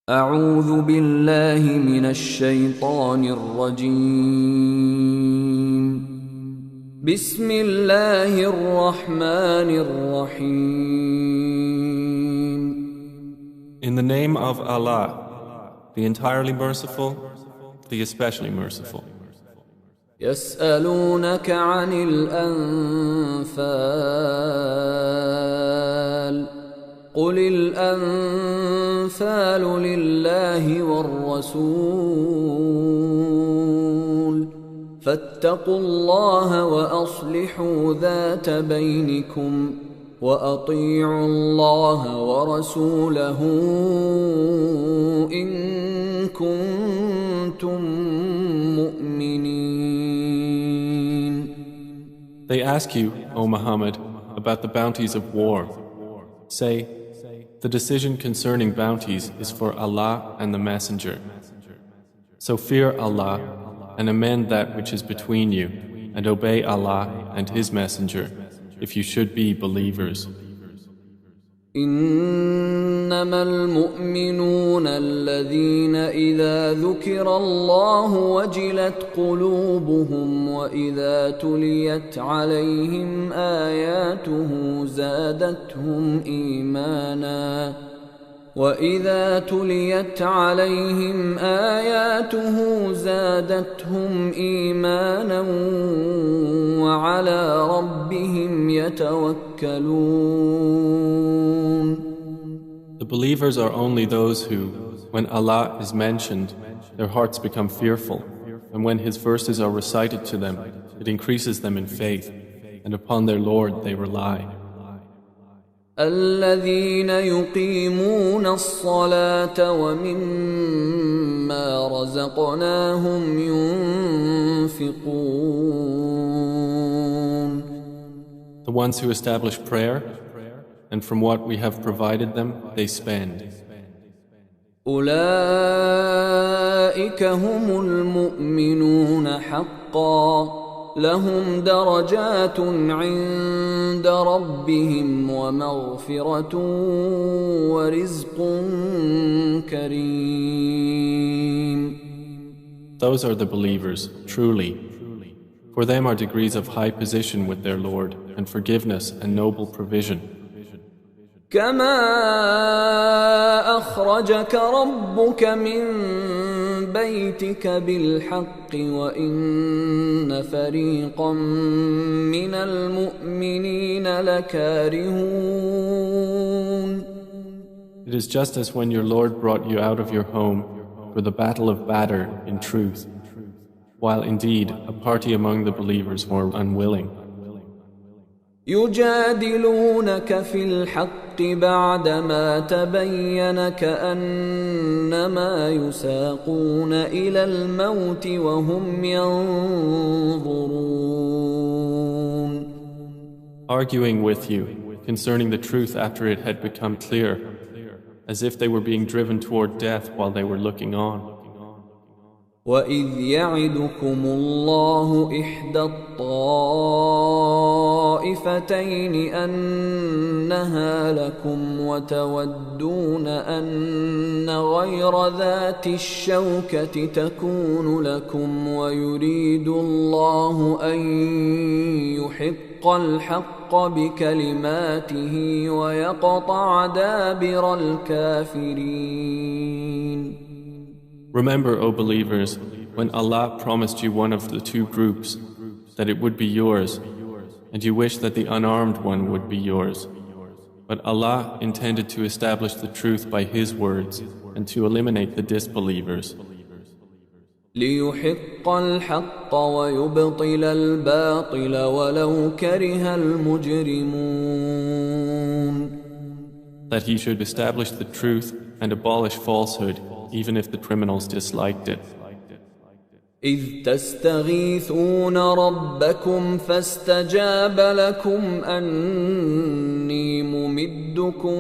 أعوذ بالله من الشيطان الرجيم. بسم الله الرحمن الرحيم. In the name of Allah, the entirely merciful, the especially merciful. يسألونك عن الأنفال قل الأنفال لله والرسول فاتقوا الله وأصلحوا ذات بينكم وأطيعوا الله ورسوله إن كنتم مؤمنين. They ask you, O Muhammad, about the bounties of war. Say, the decision concerning bounties is for Allah and the Messenger. So fear Allah and amend that which is between you, and obey Allah and His Messenger, if you should be believers. إنما المؤمنون الذين إذا ذكر الله وجلت قلوبهم وإذا تليت عليهم آياته زادتهم إيمانا وعلى ربهم يتوكلون. The believers are only those who, when Allah is mentioned, their hearts become fearful, and when His verses are recited to them, it increases them in faith, and upon their Lord they rely. الذين يقيمون الصلاة ومما رزقناهم ينفقون. The ones who establish prayer, and from what we have provided them, they spend. أولئك هم المؤمنون حقا لهم درجات عند ربهم ومغفرة ورزق كريم. Those are the believers, truly. For them are degrees of high position with their Lord, and forgiveness and noble provision. كما أخرجك ربك من بيتك بالحق وإن فريقا من المؤمنين لكارهون. It is just as when your Lord brought you out of your home for the battle of Badr in truth, while indeed a party among the believers were unwilling. يجادلونك في الحق بعدما تبين كأنما يساقون إلى الموت وهم ينظرون. Arguing with you concerning the truth after it had become clear, as if they were being driven toward death while they were looking on. وَإِذْ يَعِدُكُمُ اللَّهُ إِحْدَى الطَّائِفَتَيْنِ أَنَّهَا لَكُمْ وَتَوَدُّونَ أَنَّ غَيْرَ ذَاتِ الشَّوْكَةِ تَكُونُ لَكُمْ وَيُرِيدُ اللَّهُ أَن يُحِقَّ الْحَقَّ بِكَلِمَاتِهِ وَيَقْطَعَ دَابِرَ الْكَافِرِينَ. Remember, O believers, when Allah promised you one of the two groups, that it would be yours, and you wish that the unarmed one would be yours. But Allah intended to establish the truth by His words and to eliminate the disbelievers. لِيُحِقَّ الْحَقَّ وَيُبْطِلَ الْبَاطِلَ وَلَوْ كَرِهَ الْمُجْرِمُونَ. That He should establish the truth and abolish falsehood, even if the criminals disliked it. إذ تستغيثون ربكم فاستجاب لكم أني ممدكم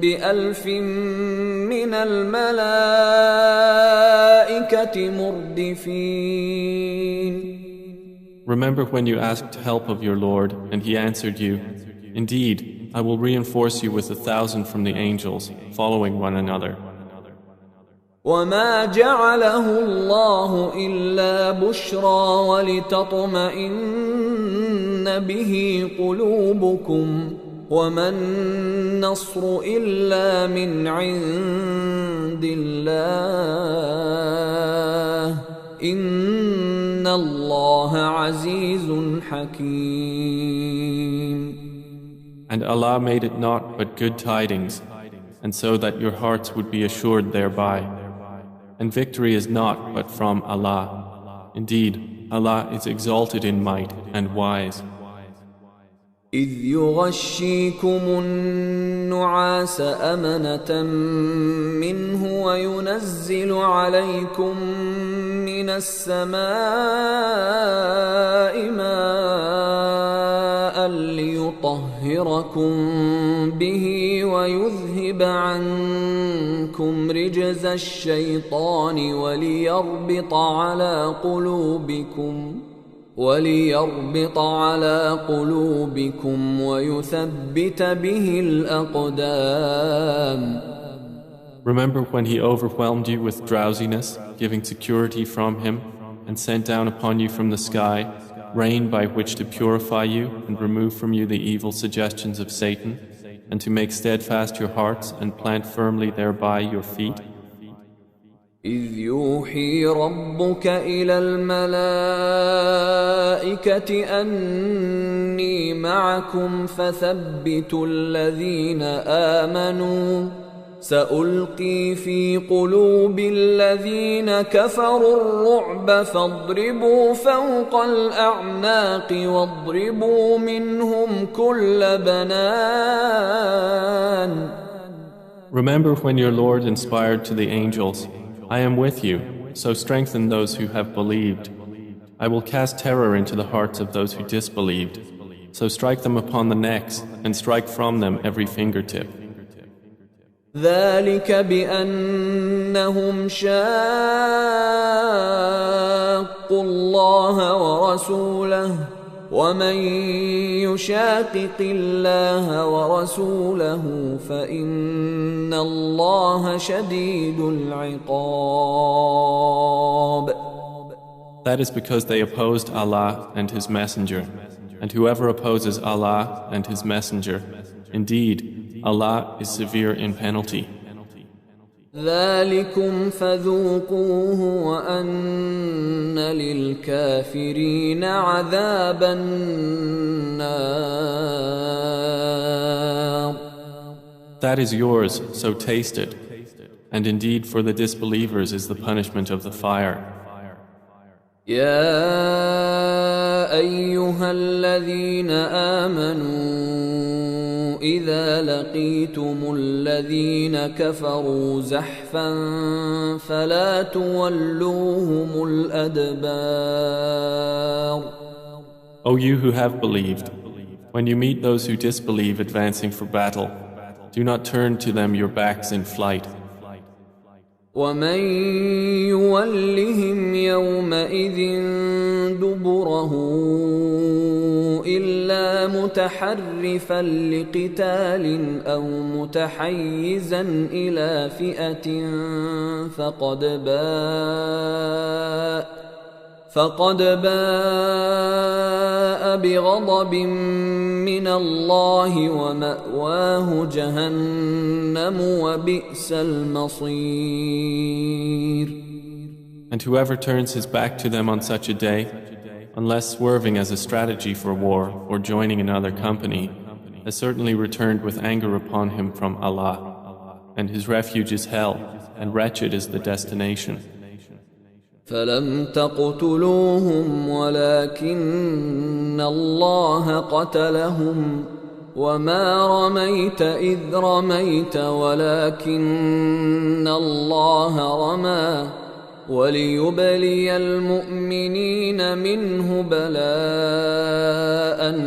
بألف من الملائكة مردفين. Remember when you asked help of your Lord, and He answered you, Indeed, I will reinforce you with 1,000 from the angels, following one another. وما جعله الله إلا بشرى ولتطمئن به قلوبكم وما النصر إلا من عند الله إن الله عزيز حكيم. And Allah made it not but good tidings, and so that your hearts would be assured thereby. And victory is not but from Allah. Indeed, Allah is exalted in might and wise. إذ يغشيكم النعاس أمنة منه وينزل عليكم من السماء ماء ليطهركم به ويذهب عنكم رجز الشيطان وليربط على قلوبكم ويثبت به الأقدام. Remember when He overwhelmed you with drowsiness, giving security from Him, and sent down upon you from the sky rain by which to purify you and remove from you the evil suggestions of Satan, and to make steadfast your hearts and plant firmly thereby your feet? إذ يوحي ربك إلى الملائكة أني معكم فثبتوا الذين آمنوا سألقي في قلوب الذين كفروا الرعب فاضربوا فوق الأعناق واضربوا منهم كل بنان. Remember when your Lord inspired to the angels, I am with you, so strengthen those who have believed. I will cast terror into the hearts of those who disbelieved, so strike them upon the necks and strike from them every fingertip. ذلك بأنهم شاقوا الله ورسوله ومن يشاقق الله ورسوله فإن الله شديد العقاب. That is because they opposed Allah and His Messenger, and whoever opposes Allah and His Messenger, indeed, Allah is severe in penalty. ذلكم فذوقوه وأن للكافرين عذاب النار. That is yours, so taste it. And indeed for the disbelievers is the punishment of the fire. يا أيها الذين آمنوا إذا لقيتم الذين كفروا زحفا فلا تولوهم الأدبار. O you who have believed, when you meet those who disbelieve advancing for battle, do not turn to them your backs in flight. ومن يولهم يومئذ دبره إلا متحرفا لقتال أو متحيزا إلى فئة فقد باء بغضب من الله ومأواه جهنم وبئس المصير. And whoever turns his back to them on such a day, unless swerving as a strategy for war or joining another company, has certainly returned with anger upon him from Allah, and his refuge is hell, and wretched is the destination. فلم تقتلوهم ولكن الله قتلهم وما رميت إذ رميت ولكن الله رمى وليبلي المؤمنين منه بلاء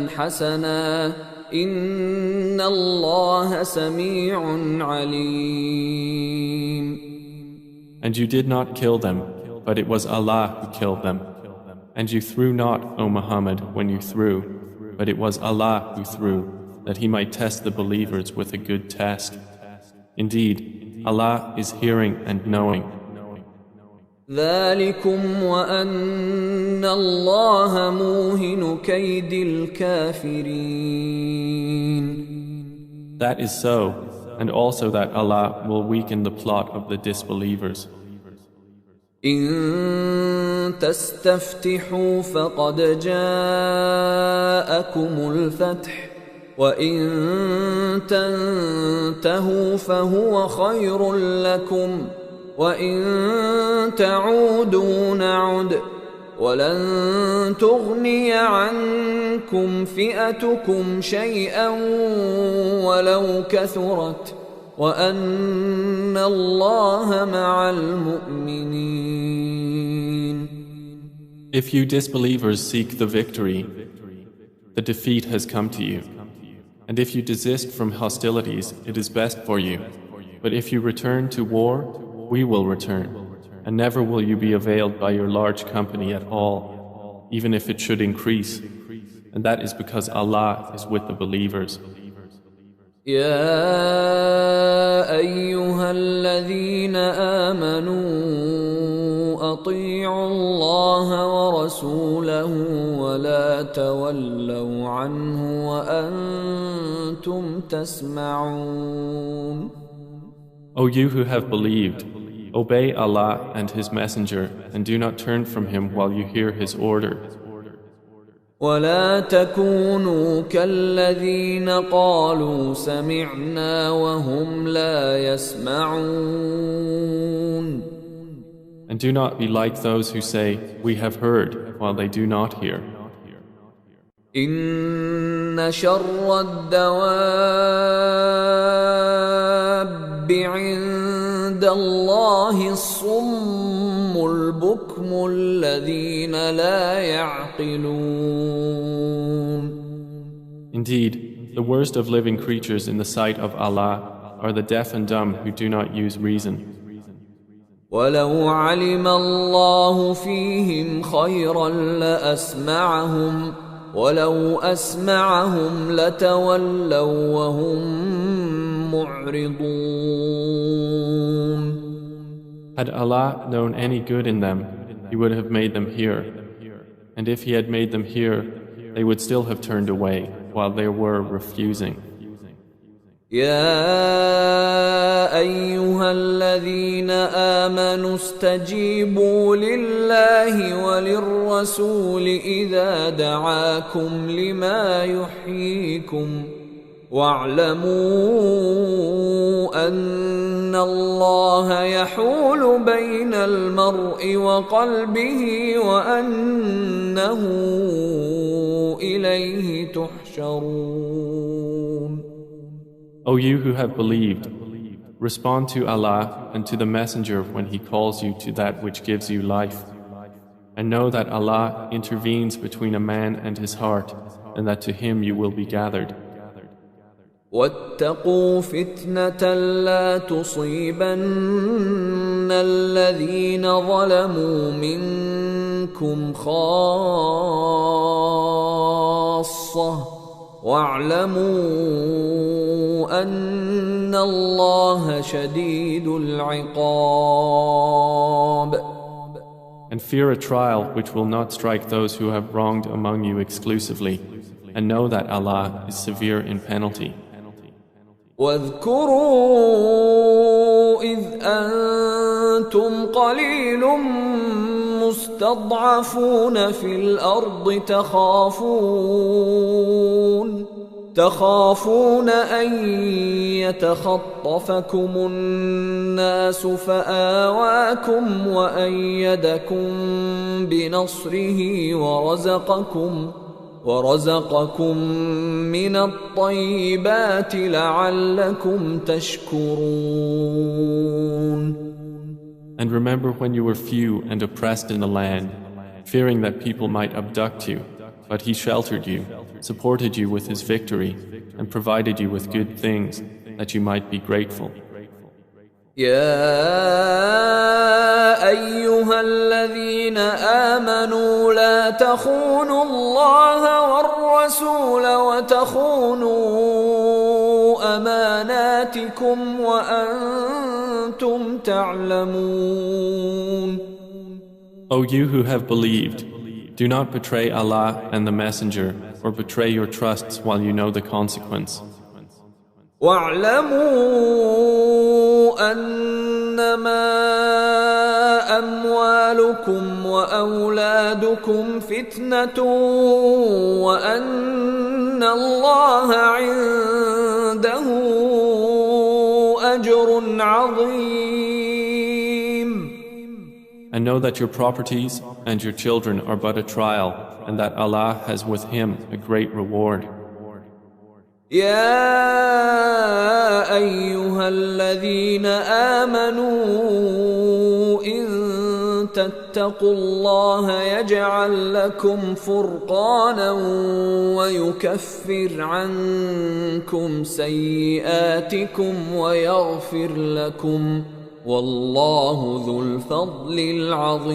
حسنا إن الله سميع عليم. And you did not kill them, but it was Allah who killed them. And you threw not, O Muhammad, when you threw, but it was Allah who threw, that He might test the believers with a good test. Indeed, Allah is hearing and knowing. ذلكم وأن الله موهن كيد الكافرين. That is so, and also that Allah will weaken the plot of the disbelievers. إن تستفتحوا فقد جاءكم الفتح وإن تنتهوا فهو خير لكم وإن تعودوا نعد ولن تغني عنكم فئتكم شيئا ولو كثرت وأن الله مع المؤمنين. If you disbelievers seek the victory, the defeat has come to you. And if you desist from hostilities, it is best for you. But if you return to war, we will return. And never will you be availed by your large company at all, even if it should increase. And that is because Allah is with the believers. يا أيها الذين آمنوا أطيعوا الله ورسوله ولا تولوا عنه وأنتم تسمعون. O you who have believed, obey Allah and His Messenger and do not turn from Him while you hear His order. ولا تكونوا كالذين قالوا سمعنا وهم لا يسمعون. And do not be like those who say, we have heard, while they do not hear. إن شر الدواب عند الله الصم البكم الذين لا يعقلون. Indeed, the worst of living creatures in the sight of Allah are the deaf and dumb who do not use reason. ولو علم الله فيهم خيرا لأسمعهم ولو أسمعهم لتولوا وهم معرضون. Had Allah known any good in them, He would have made them hear. And if He had made them hear, they would still have turned away while they were refusing. يا أيها الذين آمنوا استجيبوا لله وللرسول إذا دعاكم لما يحييكم واعلموا أن الله يحول بين المرء وقلبه وأنه إليه تحشرون. O you who have believed, respond to Allah and to the Messenger when He calls you to that which gives you life. And know that Allah intervenes between a man and his heart, and that to Him you will be gathered. واتقوا فتنة لا تصيبن الذين ظلموا منكم خاصة واعلموا أن الله شديد العقاب. And fear a trial which will not strike those who have wronged among you exclusively, and know that Allah is severe in penalty. واذكروا إذ أنتم قليل مستضعفون في الأرض تخافون أن يتخطفكم الناس فآواكم وأيدكم بنصره ورزقكم من الطيبات لعلكم تشكرون. And remember when you were few and oppressed in the land, fearing that people might abduct you, but He sheltered you, supported you with His victory, and provided you with good things, that you might be grateful. يا أيها الذين آمنوا لا تخونوا الله والرسول وتخونوا أماناتكم وأنتم تعلمون. O you who have believed, do not betray Allah and the Messenger, or betray your trusts while you know the consequence. واعلموا أنما أموالكم وأولادكم فتنة وأن الله عنده أجر عظيم. And know that your properties and your children are but a trial, and that Allah has with Him a great reward. يا أيها الذين آمنوا إن تتقوا الله يجعل لكم فرقانا ويكفر عنكم سيئاتكم ويغفر لكم والله ذو الفضل العظيم.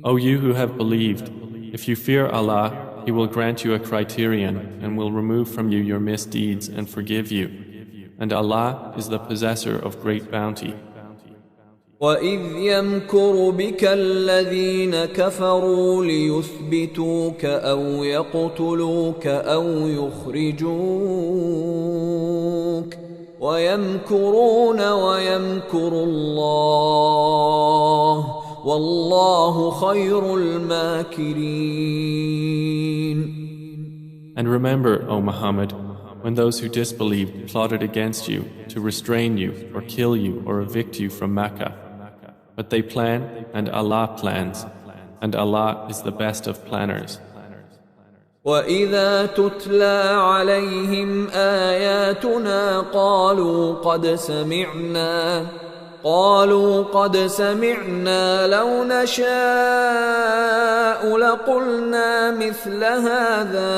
O you who have believed, if you fear Allah, He will grant you a criterion and will remove from you your misdeeds and forgive you. And Allah is the possessor of great bounty. وَإِذْ يَمْكُرُ بِكَ الَّذِينَ كَفَرُوا لِيُثْبِتُوكَ أَوْ يَقْتُلُوكَ أَوْ يُخْرِجُوكَ وَيَمْكُرُونَ وَيَمْكُرُ اللَّهُ وَاللَّهُ خَيْرُ الْمَاكِرِينَ. And remember, O Muhammad, when those who disbelieved plotted against you to restrain you or kill you or evict you from Mecca. But they plan and Allah plans, and Allah is the best of planners. وَإِذَا تُتْلَى عَلَيْهِمْ آيَاتُنَا قالوا قد سمعنا لو نشاء لقلنا مثل هذا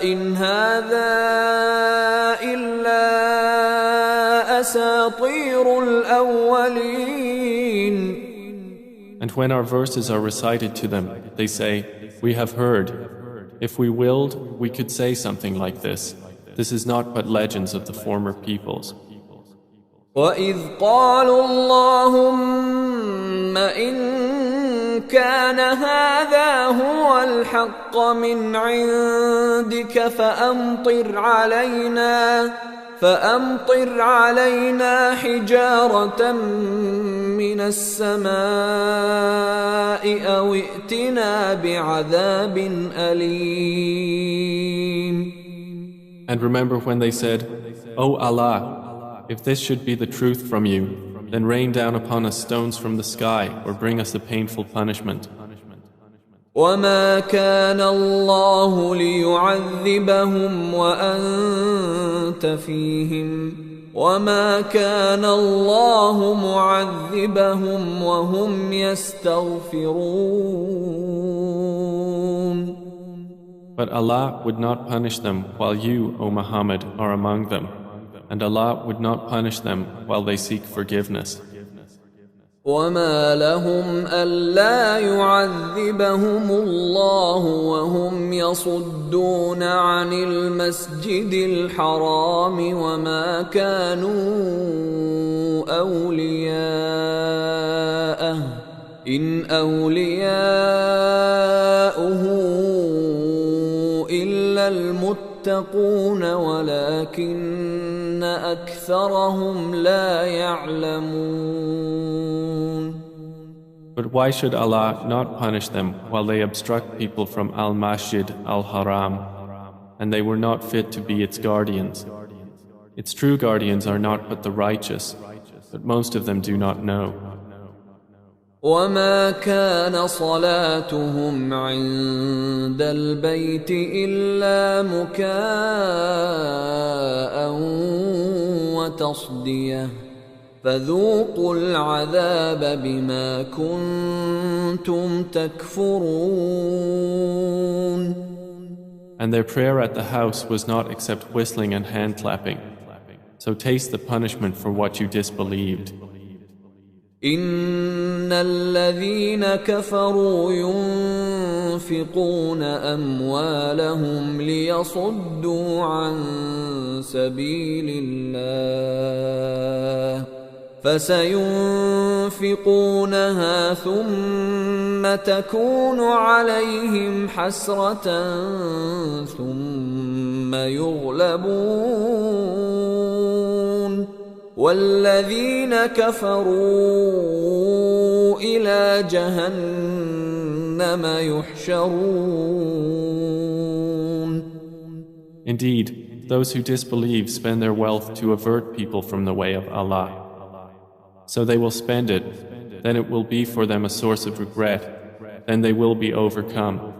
إن هذا إلا أساطير الأولين. And when our verses are recited to them, they say, "We have heard. If we willed, we could say something like this. This is not but legends of the former peoples." وَإِذْ قَالُوا اللَّهُمَّ إِن كَانَ هَذَا هُوَ الْحَقَّ مِنْ عِندِكَ فَأَمْطِرْ عَلَيْنَا حِجَارَةً مِّنَ السَّمَاءِ أَوْ ائْتِنَا بِعَذَابٍ أَلِيمٍ. And remember when they said, "O Allah, if this should be the truth from you, then rain down upon us stones from the sky or bring us a painful punishment." وَمَا كَانَ اللَّهُ لِيُعَذِّبَهُمْ وَأَنْتَ فِيهِمْ وَمَا كَانَ اللَّهُ مُعَذِّبَهُمْ وَهُمْ يَسْتَغْفِرُونَ. But Allah would not punish them while you, O Muhammad, are among them. And Allah would not punish them while they seek forgiveness. وَمَا لَهُمْ أَلَّا يُعَذِّبَهُمُ اللَّهُ وَهُمْ يَصُدُّونَ عَنِ الْمَسْجِدِ الْحَرَامِ وَمَا كَانُوا أَوْلِيَاءَهُ إِنْ أَوْلِيَاؤُهُ إِلَّا الْمُتَّقُونَ وَلَكِنَّ أَكْثَرَهُمْ لَا يَعْلَمُونَ. But why should Allah not punish them while they obstruct people from Al-Masjid Al-Haram, and they were not fit to be its guardians? Its true guardians are not but the righteous, but most of them do not know. وَمَا كَانَ صَلَاتُهُمْ عِندَ الْبَيْتِ إِلَّا مُكَاءً وَتَصْدِيَةً فَذُوقُوا الْعَذَابَ بِمَا كُنتُمْ تَكْفُرُونَ. And their prayer at the house was not except whistling and hand clapping. So taste the punishment for what you disbelieved. إن الذين كفروا ينفقون أموالهم ليصدوا عن سبيل الله فسينفقونها ثم تكون عليهم حسرة ثم يغلبون والذين كفروا إلى جهنم يحشرون. Indeed, those who disbelieve spend their wealth to avert people from the way of Allah. So they will spend it, then it will be for them a source of regret, then they will be overcome.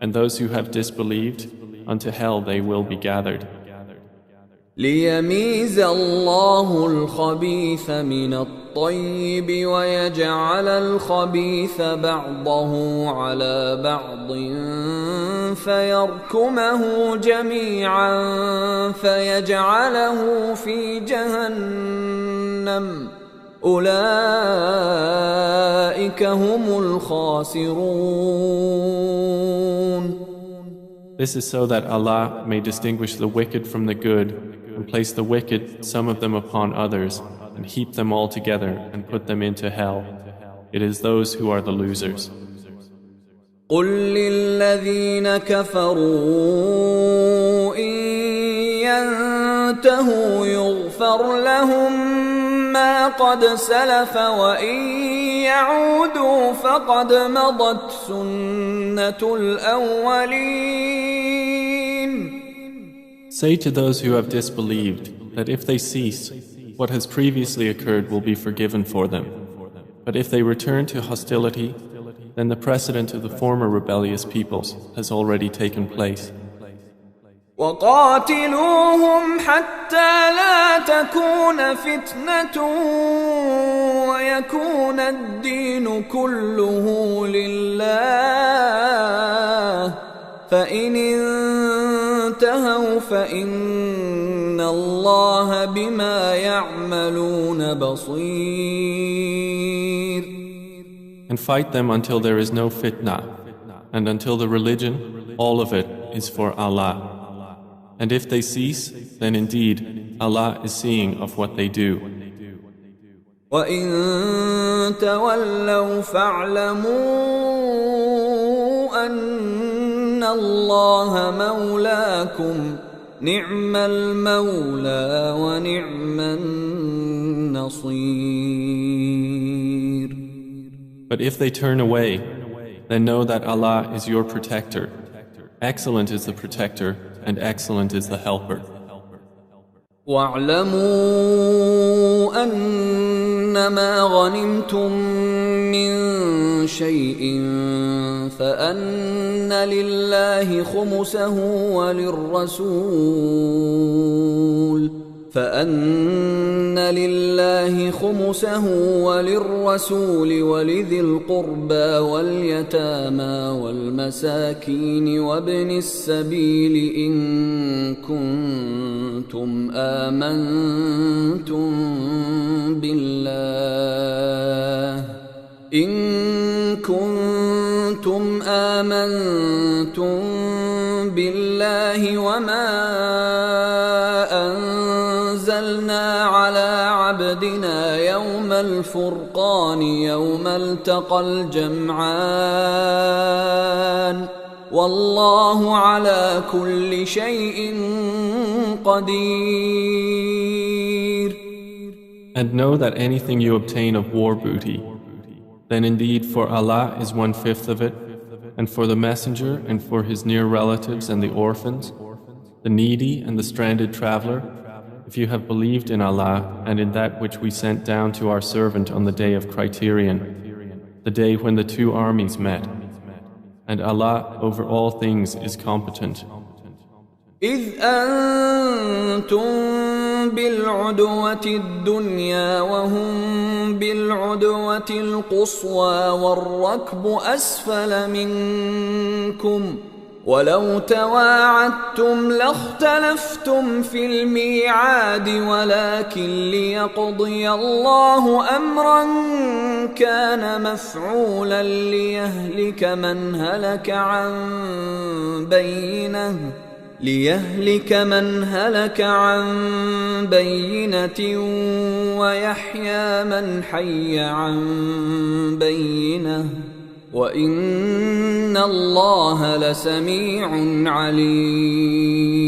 And those who have disbelieved, unto hell they will be gathered. ليميز الله الخبيث من الطيب ويجعل الخبيث بعضه على بعض فيركمه جميعا فيجعله في جهنم أولئك هم الخاسرون. This is so that Allah may distinguish the wicked from the good and place the wicked, some of them upon others, and heap them all together and put them into hell. It is those who are the losers. قل للذين كفروا إن ينتهوا يغفر لهم ما قد سلف وإن يعودوا فقد مضت سنة الأولين. Say to those who have disbelieved that if they cease, what has previously occurred will be forgiven for them. But if they return to hostility, then the precedent of the former rebellious peoples has already taken place. وقاتلوهم حتى لا تكون فتنة ويكون الدين كله لله فإن انتهوا فإن الله بما يعملون بصير. And fight them until there is no fitna, and until the religion, all of it, is for Allah. And if they cease, then indeed Allah is seeing of what they do. وَإِن تَوَلَّوْا فَاعْلَمُوا أَنَّ اللَّهَ مَوْلَاكُمْ نِعْمَ الْمَوْلَى وَنِعْمَ النَّصِيرُ. But if they turn away, then know that Allah is your protector. Excellent is the protector, and excellent is the helper. وَاعْلَمُوا أَنَّمَا غَنِمْتُم مِّن شَيْءٍ فَأَنَّ لِلَّهِ خُمُسَهُ وللرسول ولذي القربى واليتامى والمساكين وابن السبيل إن كنتم آمنتم بالله وما أنزلنا على عبدنا يوم الفرقان يوم التقى الجمعان والله على كل شيء قدير. And know that anything you obtain of war booty, then indeed for Allah is 1/5 of it, and for the messenger and for his near relatives and the orphans, the needy and the stranded traveler, if you have believed in Allah and in that which we sent down to our servant on the day of criterion, the day when the two armies met. And Allah over all things is competent. إذ أنتم بالعدوة الدنيا وهم بالعدوة القصوى والركب أسفل منكم ولو تواعدتم لاختلفتم في الميعاد ولكن ليقضي الله أمرا كان مفعولا ليهلك من هلك عن بينه ليهلك من هلك عن بينة ويحيى من حي عن بينة وإن الله لسميع عليم.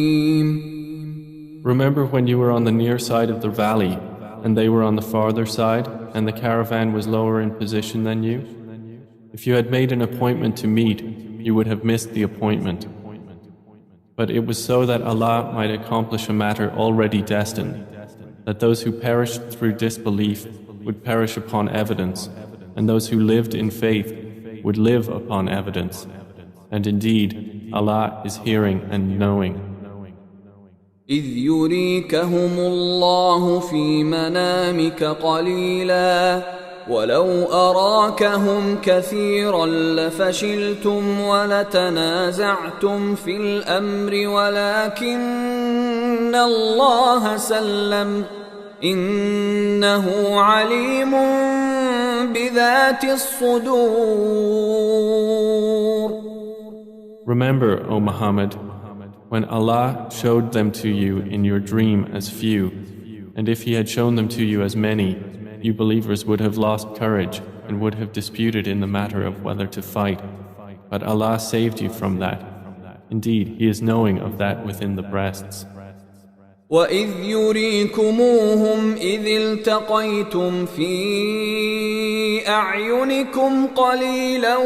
Remember when you were on the near side of the valley and they were on the farther side and the caravan was lower in position than you? If you had made an appointment to meet, you would have missed the appointment. But it was so that Allah might accomplish a matter already destined, that those who perished through disbelief would perish upon evidence, and those who lived in faith would live upon evidence. And indeed, Allah is hearing and knowing. إذ يريكهم الله في منامك قليلا ولو أراكهم كثيرا لفشلتم ولتنازعتم في الأمر ولكن الله سلم إنه عليم بذات الصدور. Remember, O Muhammad, when Allah showed them to you in your dream as few, and if He had shown them to you as many, you believers would have lost courage and would have disputed in the matter of whether to fight. But Allah saved you from that. Indeed, He is knowing of that within the breasts. وَإِذْ يُرِيكُمُوهُمْ إِذِ الْتَقَيْتُمْ فِي أَعْيُنِكُمْ قَلِيلًا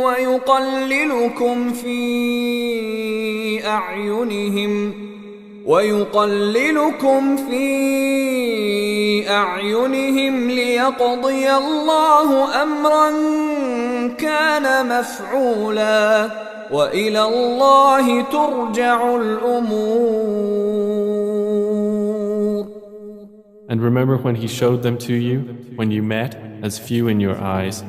وَيُقَلِّلُكُمْ فِي أَعْيُنِهِمْ لِيَقْضِيَ اللَّهُ أَمْرًا كَانَ مَفْعُولًا وَإِلَى اللَّهِ تُرْجَعُ الْأُمُورُ. And remember when He showed them to you, when you met as few in your eyes,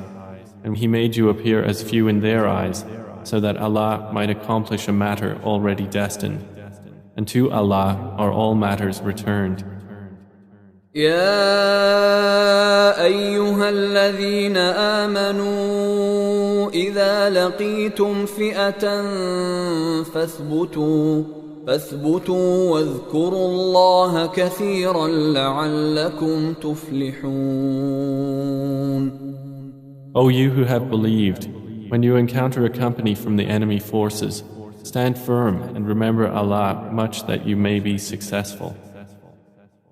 and He made you appear as few in their eyes, so that Allah might accomplish a matter already destined. And to Allah are all matters returned. يا أيها الذين آمنوا إذا لقيتم فئة فاثبتوا واذكروا الله كثيرا لعلكم تفلحون. O you who have believed, when you encounter a company from the enemy forces, stand firm and remember Allah much that you may be successful.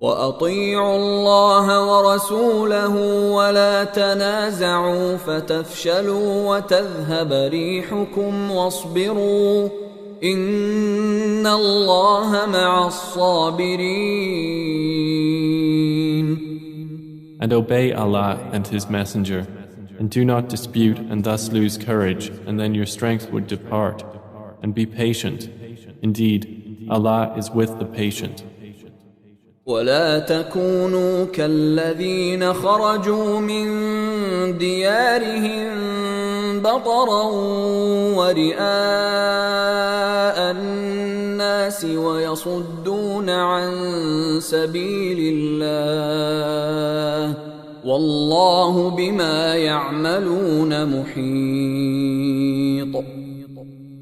وَأَطِيعُوا اللَّهَ وَرَسُولَهُ وَلَا تَنَازَعُوا فَتَفْشَلُوا وَتَذْهَبَ رِيحُكُمْ وَاصْبِرُوا إِنَّ اللَّهَ مَعَ الصَّابِرِينَ. And obey Allah and His Messenger, and do not dispute and thus lose courage, and then your strength would depart. And be patient. Indeed, Allah is with the patient. ولا تكونوا كالذين خرجوا من ديارهم بطرا ورئاء الناس ويصدون عن سبيل الله والله بما يعملون محيط.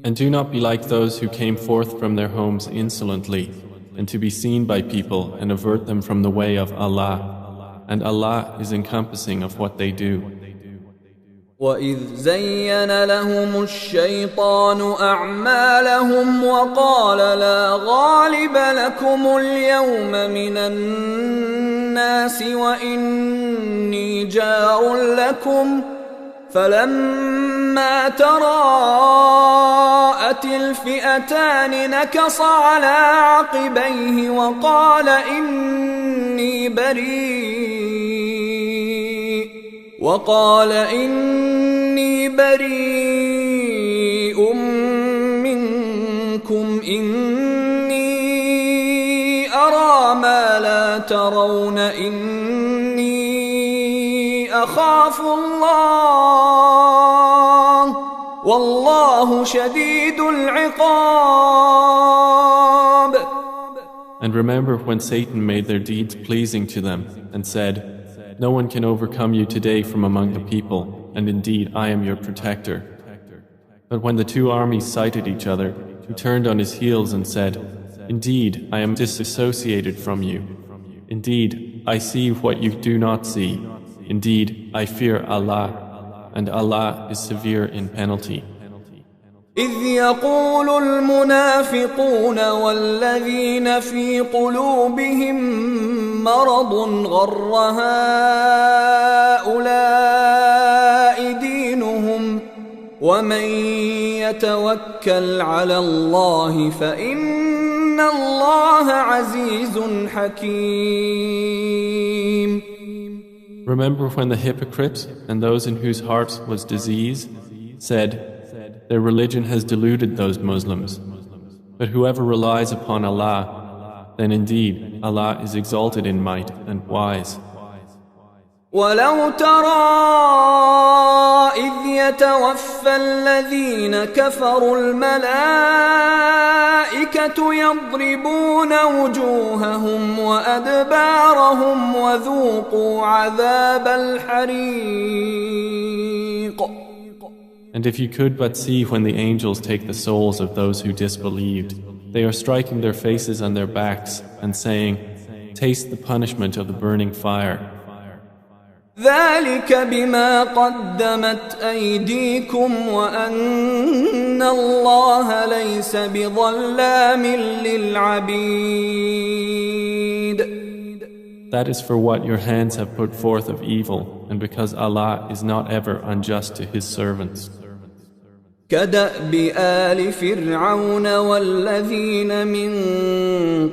And do not be like those who came forth from their homes insolently, and to be seen by people and avert them from the way of Allah. And Allah is encompassing of what they do. وَإِذْ زَيَّنَ لَهُمُ الشَّيْطَانُ أَعْمَالَهُمْ وَقَالَ لَا غَالِبَ لَكُمُ الْيَوْمَ مِنَ النَّاسِ وَإِنِّي جَارٌ لَكُمْ فلما تراءت الفئتان نكص على عقبيه وقال إني بريء منكم إني أرى ما لا ترون إني أخاف الله والله شديد العقاب. And remember when Satan made their deeds pleasing to them and said, "No one can overcome you today from among the people, and indeed I am your protector." But when the two armies sighted each other, who turned on his heels and said, "Indeed, I am disassociated from you. Indeed, I see what you do not see. Indeed, I fear Allah, and Allah is severe in penalty." إذ يقول المنافقون والذين في قلوبهم مرض غر هؤلاء دينهم ومن يتوكل على الله فإن الله عزيز حكيم. Remember when the hypocrites and those in whose hearts was disease said, "Their religion has deluded those Muslims. But whoever relies upon Allah, then indeed Allah is exalted in might and wise." ولو ترى إذ يتوفى الذين كفروا الملائكة يضربون وجوههم وأدبارهم وذوقوا عذاب الحريق. And if you could but see when the angels take the souls of those who disbelieved, they are striking their faces on their backs and saying, "Taste the punishment of the burning fire." ذلك بما قدمت أيديكم وأن الله ليس بظلام للعبيد. That is for what your hands have put forth of evil, and because Allah is not ever unjust to His servants. كدأب آل فرعون والذين من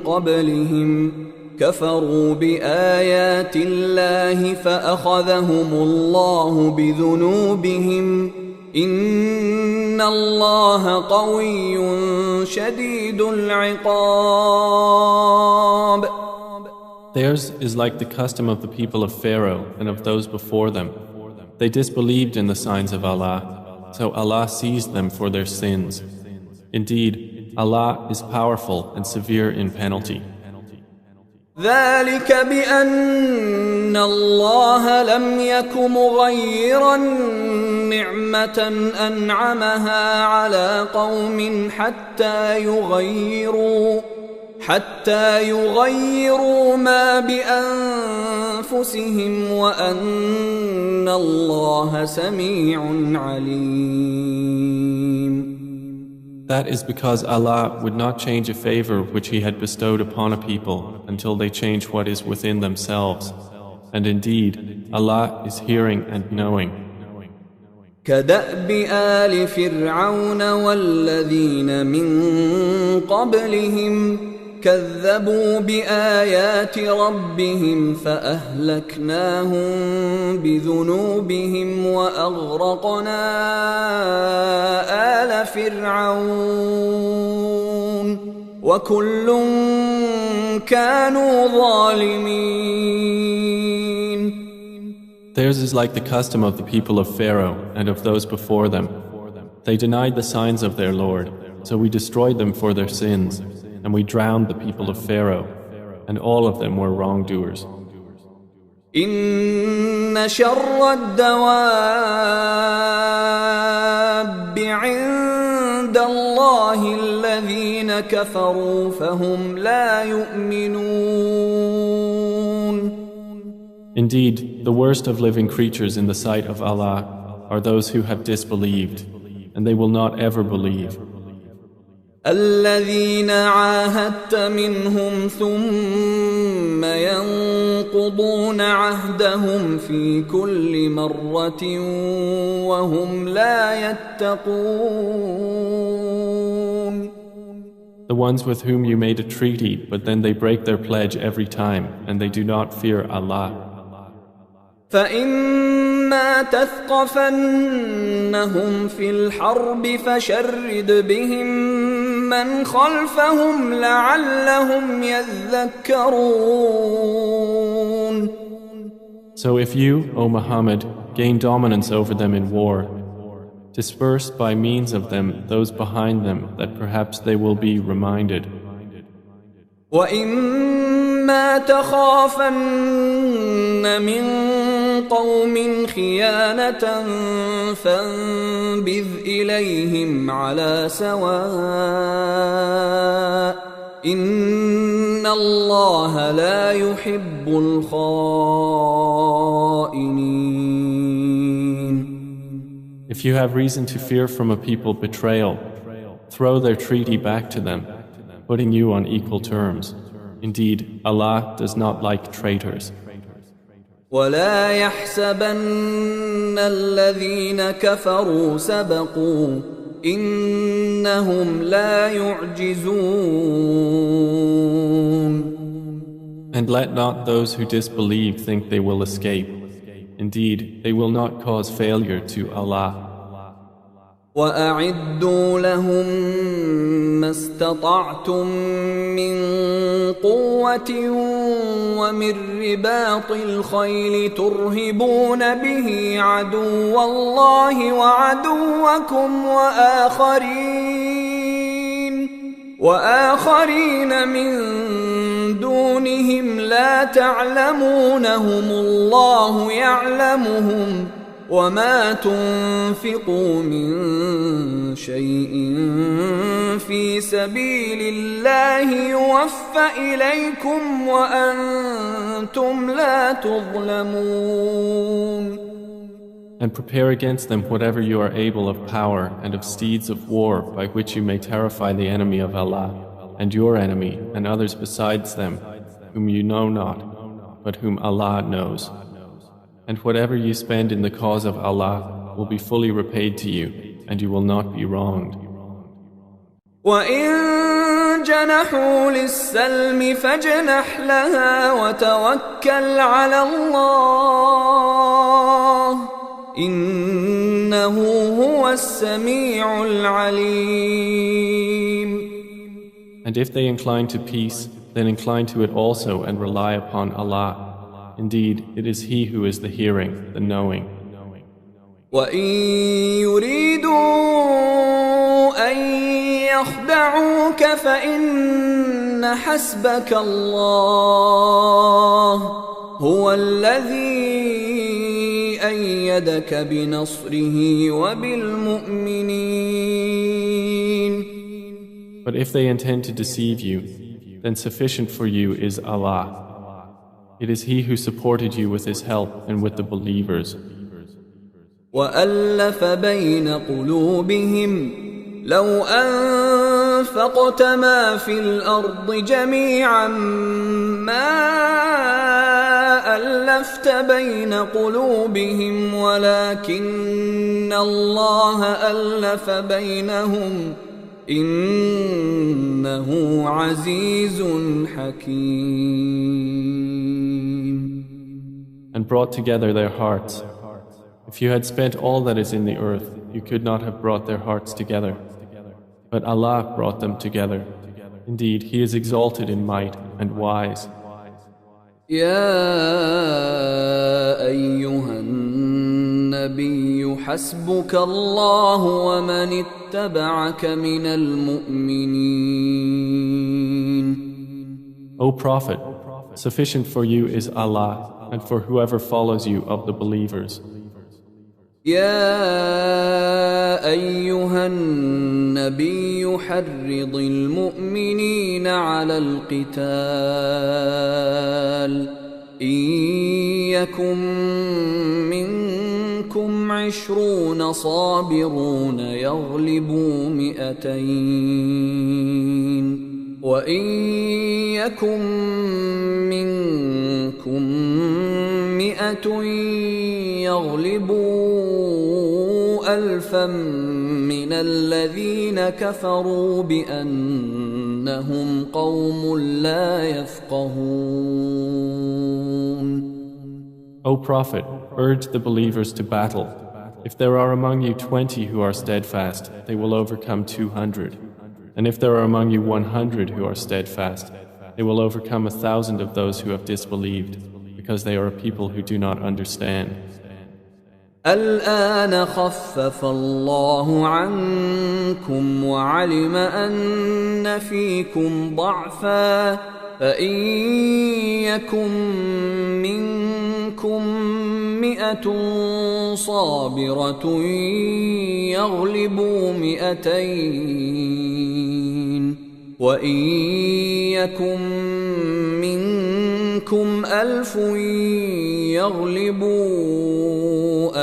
قبلهم كفروا بآيات الله فأخذهم الله بذنوبهم إن الله قوي شديد العقاب. Theirs is like the custom of the people of Pharaoh and of those before them. They disbelieved in the signs of Allah, so Allah seized them for their sins. Indeed, Allah is powerful and severe in penalty. ذلك بأن الله لم يك مغيرا نعمة أنعمها على قوم حتى يغيروا ما بأنفسهم وأن الله سميع عليم. That is because Allah would not change a favor which He had bestowed upon a people until they change what is within themselves. And indeed, Allah is hearing and knowing. كدأب آل فرعون والذين من قبلهم كذبوا بآيات ربهم فأهلكناهم بذنوبهم وأغرقنا آل فرعون وكل كانوا ظالمين. Theirs is like the custom of the people of Pharaoh and of those before them. They denied the signs of their Lord, so we destroyed them for their sins. And we drowned the people of Pharaoh, and all of them were wrongdoers. إن شر الدواب عند الله الذين كفروا فهم لا يؤمنون. Indeed, the worst of living creatures in the sight of Allah are those who have disbelieved, and they will not ever believe. الذين عاهدت منهم ثم ينقضون عهدهم في كل مرة وهم لا يتقون. The ones with whom you made a treaty, but then they break their pledge every time, and they do not fear Allah. فإما تثقفنهم في الحرب فشرد بهم من خلفهم لعلهم يذكرون. So if you, O Muhammad, gain dominance over them in war, disperse by means of them those behind them that perhaps they will be reminded. وإما تخافن من قوم خيانة فانبذ إليهم على سواء إن الله لا يحب الخائنين. If you have reason to fear from a people betrayal, throw their treaty back to them, putting you on equal terms. Indeed, Allah does not like traitors. ولا يحسبن الذين كفروا سبقوا إنهم لا يعجزون. And let not those who disbelieve think they will escape. Indeed, they will not cause failure to Allah. وأعدوا لهم ما استطعتم من قوة ومن رباط الخيل ترهبون به عدو الله وعدوكم وآخرين من دونهم لا تعلمونهم الله يعلمهم وما تنفقوا من شيء في سبيل الله يوفى إليكم وأنتم لا تظلمون. And prepare against them whatever you are able of power and of steeds of war by which you may terrify the enemy of Allah and your enemy and others besides them whom you know not but whom Allah knows. And whatever you spend in the cause of Allah will be fully repaid to you, and you will not be wronged. وَإِن جَنَحُوا لِلسَّلْمِ فَاجْنَحْ لَهَا وَتَوَكَّلْ عَلَى اللَّهِ إِنَّهُ هُوَ السَّمِيعُ الْعَلِيمُ. And if they incline to peace, then incline to it also and rely upon Allah. Indeed, it is He who is the hearing, the knowing. وَإِن يُرِيدُوا أَن يَخْدَعُوكَ فَإِنَّ حَسْبَكَ اللَّهُ هُوَ الَّذِي أَيَّدَكَ بِنَصْرِهِ وَبِالْمُؤْمِنِينَ. But if they intend to deceive you, then sufficient for you is Allah. It is He who supported you with His help and with the believers. وَأَلَّفَ بَيْنَ قُلُوبِهِمْ لَوْ أَنفَقْتَ مَا فِي الْأَرْضِ جَمِيعًا مَا أَلَّفْتَ بَيْنَ قُلُوبِهِمْ وَلَكِنَّ اللَّهَ أَلَّفَ بَيْنَهُمْ إِنَّهُ عَزِيزٌ حَكِيمٌ. And brought together their hearts. If you had spent all that is in the earth, you could not have brought their hearts together. But Allah brought them together. Indeed, He is exalted in might and wise. يا أيها النبي حسبك الله ومن اتبعك من المؤمنين. O Prophet, sufficient for you is Allah and for whoever follows you of the believers. يا أيها النبي حرض المؤمنين على القتال إن يكن منكم 20 صابرون يغلبوا 200 وإن يكن منكم 100 يغلبوا 1000 من الذين كفروا بأنهم قوم لا يفقهون. O Prophet, urge the believers to battle. If there are among you 20 who are steadfast, they will overcome 200. And if there are among you 100 who are steadfast, they will overcome 1,000 of those who have disbelieved, because they are a people who do not understand. الآن خفف الله عنكم وعلم أن فيكم ضعفا فإن يكن منكم مئة صابرة يغلبوا مئتين وإن يكن منكم ألف يغلبوا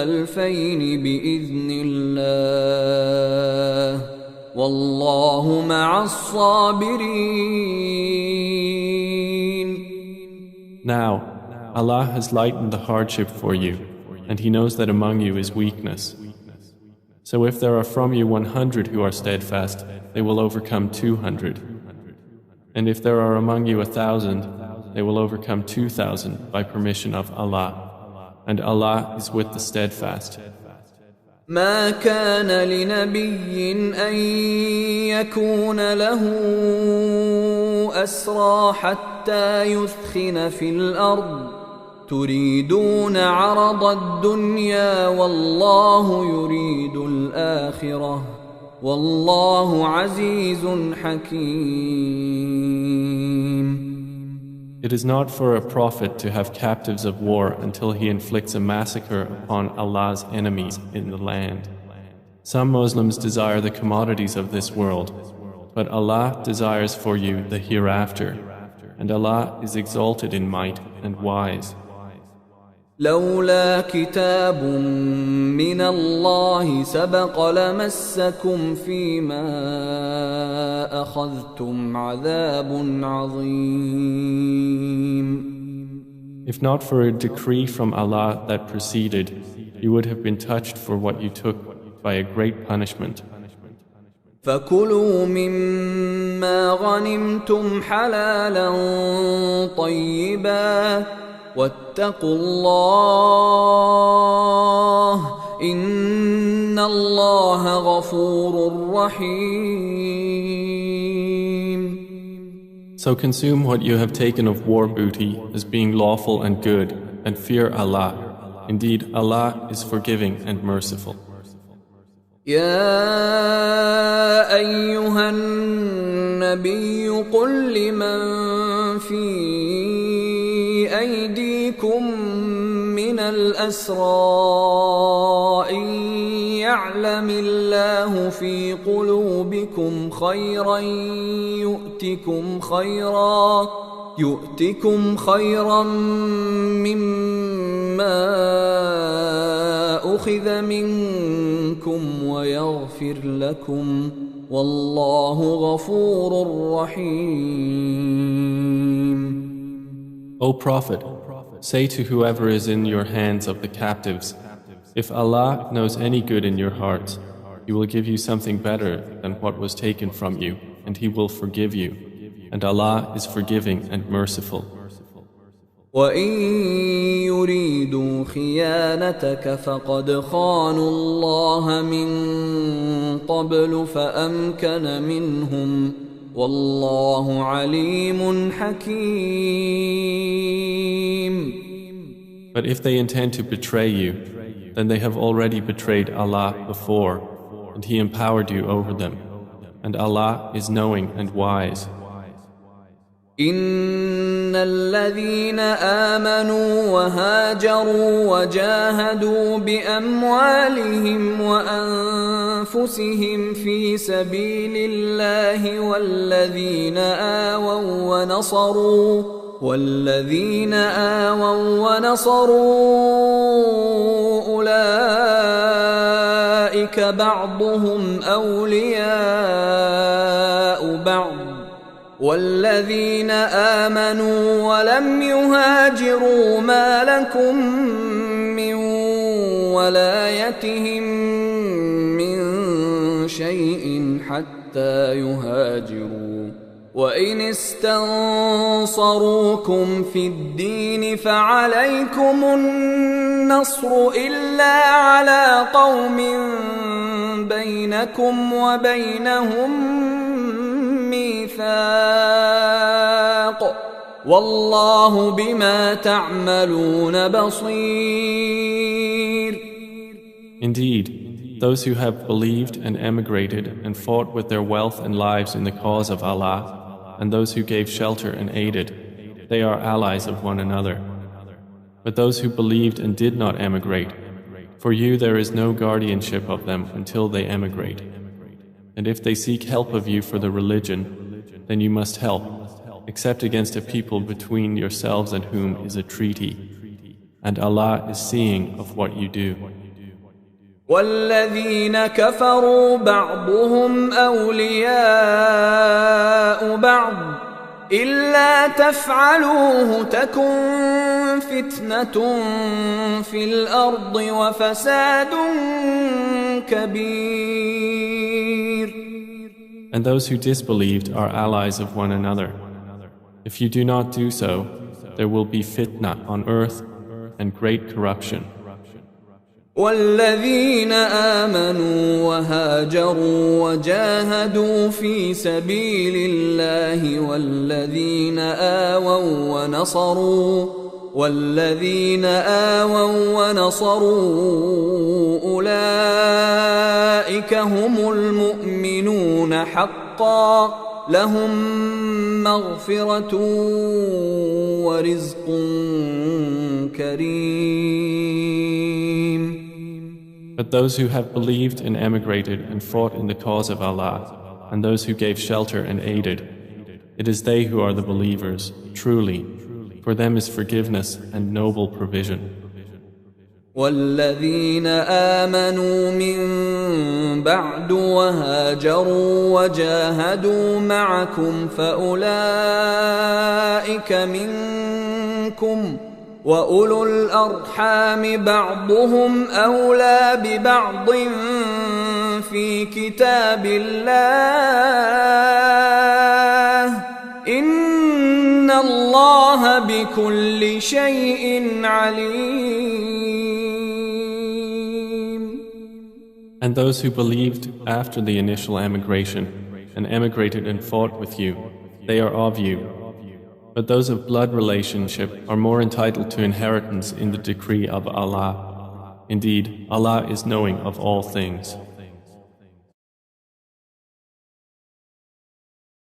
ألفين بإذن الله والله مع الصابرين. Now, Allah has lightened the hardship for you, and He knows that among you is weakness. So if there are from you 100 who are steadfast, they will overcome 200. And if there are among you 1,000, they will overcome 2,000 by permission of Allah. And Allah is with the steadfast. ما كان لنبي أن يكون له أسرى حتى يثخن في الأرض تريدون عرض الدنيا والله يريد الآخرة والله عزيز حكيم. It is not for a prophet to have captives of war until he inflicts a massacre upon Allah's enemies in the land. Some Muslims desire the commodities of this world, but Allah desires for you the hereafter, and Allah is exalted in might and wise. لولا كتاب من الله سبق لمسكم فيما أخذتم عذاب عظيم. If not for a decree from Allah that preceded, you would have been touched for what you took by a great punishment. فكلوا مما غنمتم حلالا طيبا واتقوا الله إن الله غفور رحيم. So consume what you have taken of war booty as being lawful and good, and fear Allah. Indeed, Allah is forgiving and merciful. يا أيها النبي قل لمن في أيديكم من الأسرى إن يعلم الله في قلوبكم خيرا يؤتكم خيرا مما أخذ منكم ويغفر لكم والله غفور رحيم. O Prophet, say to whoever is in your hands of the captives, if Allah knows any good in your hearts, He will give you something better than what was taken from you, and He will forgive you. And Allah is forgiving and merciful. وَإِن يُرِيدُوا خِيَانَتَكَ فَقَدْ خَانُوا اللَّهَ مِن قَبْلُ فَأَمْكَنَ مِنْهُمْ وَاللَّهُ عَلِيمٌ حَكِيمٌ. But if they intend to betray you, then they have already betrayed Allah before, and He empowered you over them. And Allah is knowing and wise. إن الذين آمنوا وهاجروا وجاهدوا بأموالهم وأنفسهم في سبيل الله والذين آووا ونصروا أولئك بعضهم أولياء بعض والذين آمنوا ولم يهاجروا ما لكم من ولايتهم من شيء حتى يهاجروا وإن استنصروكم في الدين فعليكم النصر إلا على قوم بينكم وبينهم ميثاق والله بما تعملون بصير. Indeed, those who have believed and emigrated and fought with their wealth and lives in the cause of Allah, and those who gave shelter and aided, they are allies of one another. But those who believed and did not emigrate, for you there is no guardianship of them until they emigrate. And if they seek help of you for the religion, then you must help, except against a people between yourselves and whom is a treaty. And Allah is seeing of what you do. والذين كفروا بعضهم أولياء بعض إلا تفعلوه تكن فتنة في الأرض وفساد كبير. And those who disbelieved are allies of one another. If you do not do so, there will be fitna on earth and great corruption. والذين آمنوا وهاجروا وجاهدوا في سبيل الله والذين آووا ونصروا أولئك هم المؤمنون حقا لهم مغفرة ورزق كريم. But those who have believed and emigrated and fought in the cause of Allah, and those who gave shelter and aided, it is they who are the believers, truly, for them is forgiveness and noble provision. والذين آمنوا من بعد وهاجروا وجاهدوا معكم فأولئك منكم وأولو الأرحام بعضهم أولى ببعض في كتاب الله إن الله بكل شيء عليم. And those who believed after the initial emigration and emigrated and fought with you, they are of you. But those of blood relationship are more entitled to inheritance in the decree of Allah. Indeed, Allah is knowing of all things.